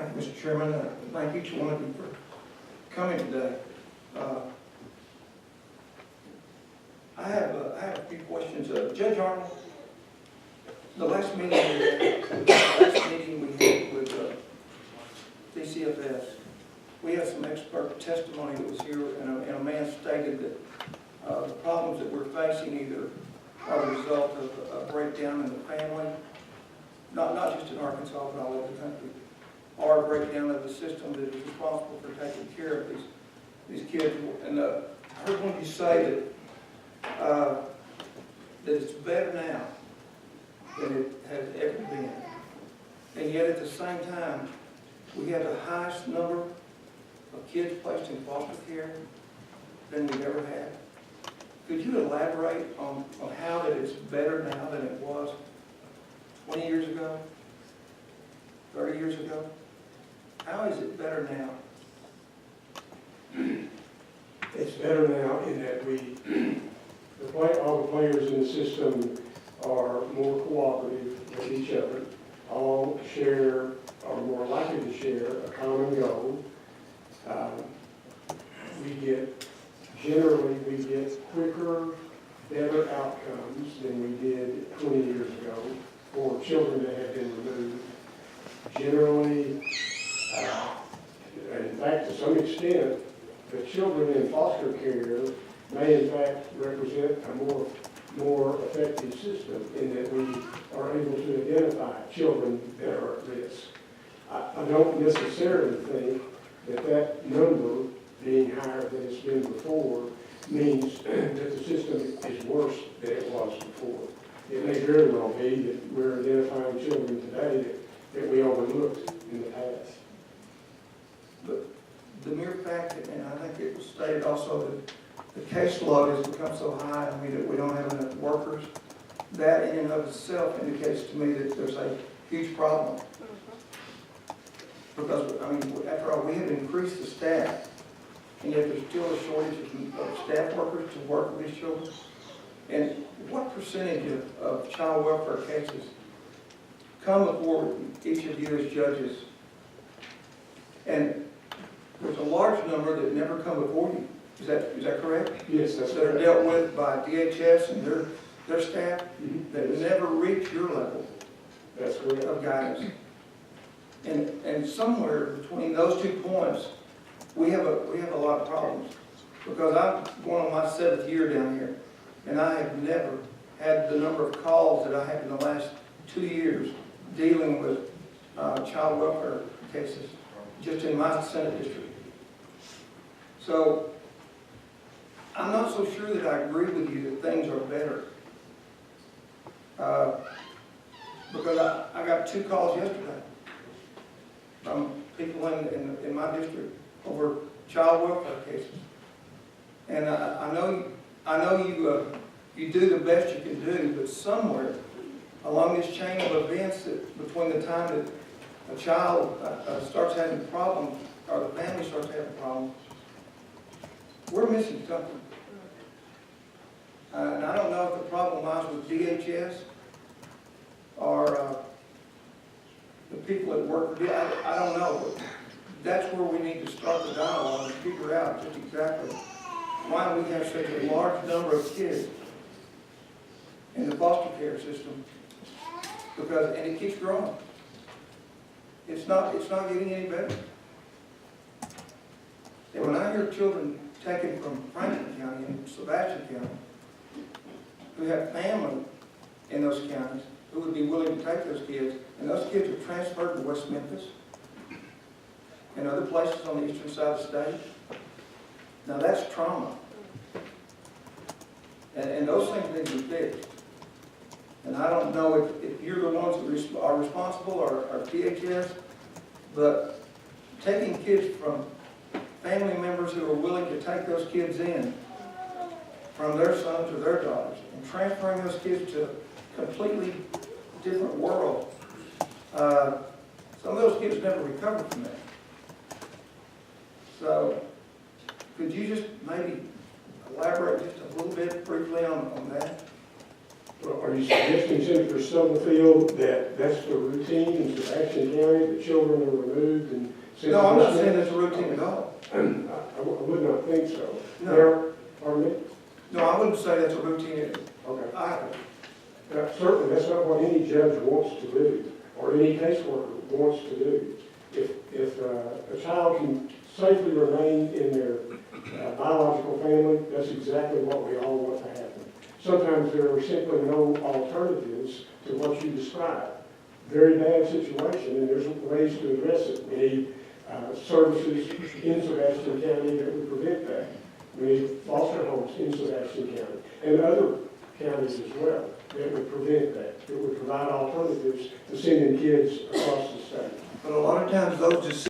Thank you, Mr. Chairman. Thank each one of you for coming today. I have a few questions. Judge Arnold, the last meeting we had with DCFS, we had some expert testimony that was here, and a man stated that the problems that we're facing either are the result of a breakdown in the family, not just in Arkansas, but all over the country, or a breakdown of the system that is responsible for taking care of these kids. And I heard one of you say that it's better now than it has ever been. And yet at the same time, we have the highest number of kids placed in foster care than we've ever had. Could you elaborate on how that it's better now than it was 20 years ago, 30 years ago? How is it better now? It's better now in that all the players in the system are more cooperative with each other, all are more likely to share a common goal. Generally we get quicker, better outcomes than we did 20 years ago for children that have been removed. Generally, in fact, to some extent, the children in foster care may in fact represent a more effective system in that we are able to identify children that are at risk. I don't necessarily think that number being higher than it's been before means that the system is worse than it was before. It may very well be that we're identifying children today that we overlooked in the past. But the mere fact, and I think it was stated also that the caseload has become so high, that we don't have enough workers, that in and of itself indicates to me that there's a huge problem. Because, after all, we have increased the staff, and yet there's still a shortage of staff workers to work with these children. And what percentage of child welfare cases come before each of you as judges? And there's a large number that never come before you. Is that correct? Yes, that's that correct. Are dealt with by DHS and their staff that never reach your level That's correct. of guidance. And somewhere between those 2 points, we have a lot of problems. Because I'm going on my 7th year down here, and I have never had the number of calls that I had in the last 2 years dealing with child welfare cases, just in my Senate district. So I'm not so sure that I agree with you that things are better. Because I got 2 calls yesterday from people in my district over child welfare cases. And I know you do the best you can do, but somewhere along this chain of events, that between the time that a child starts having problems, or the family starts having problems, we're missing something. And I don't know if the problem lies with DHS or the people that work for DHS. I don't know. But that's where we need to start the dialogue and figure out just exactly why we have such a large number of kids in the foster care system. And it keeps growing. It's not getting any better. And when I hear children taken from Franklin County and Sebastian County who have family in those counties who would be willing to take those kids, and those kids are transferred to West Memphis and other places on the eastern side of the state. Now that's trauma. And those things need to be fixed. And I don't know if you're the ones that are responsible or DHS, but taking kids from family members who are willing to take those kids in from their sons or their daughters and transferring those kids to a completely different world. Some of those kids never recover from that. So could you just maybe elaborate just a little bit briefly on that? Well, are Are you suggesting, Senator Stubblefield, that that's the routine in Sebastian County, that children are removed and sent to No, I'm not West saying Memphis? that's a routine at all. I would not think so. No. Pardon me? No, I wouldn't say that's a routine Okay. either. Certainly, that's not what any judge wants to do, or any caseworker wants to do. If a child can safely remain in their biological family, that's exactly what we all want to happen. Sometimes there are simply no alternatives to what you described. Very bad situation, and there's ways to address it. We need services in Sebastian County that would prevent that. We need foster homes in Sebastian County and other counties as well that would prevent that, that would provide alternatives to sending kids across the state. But a lot of times those decisions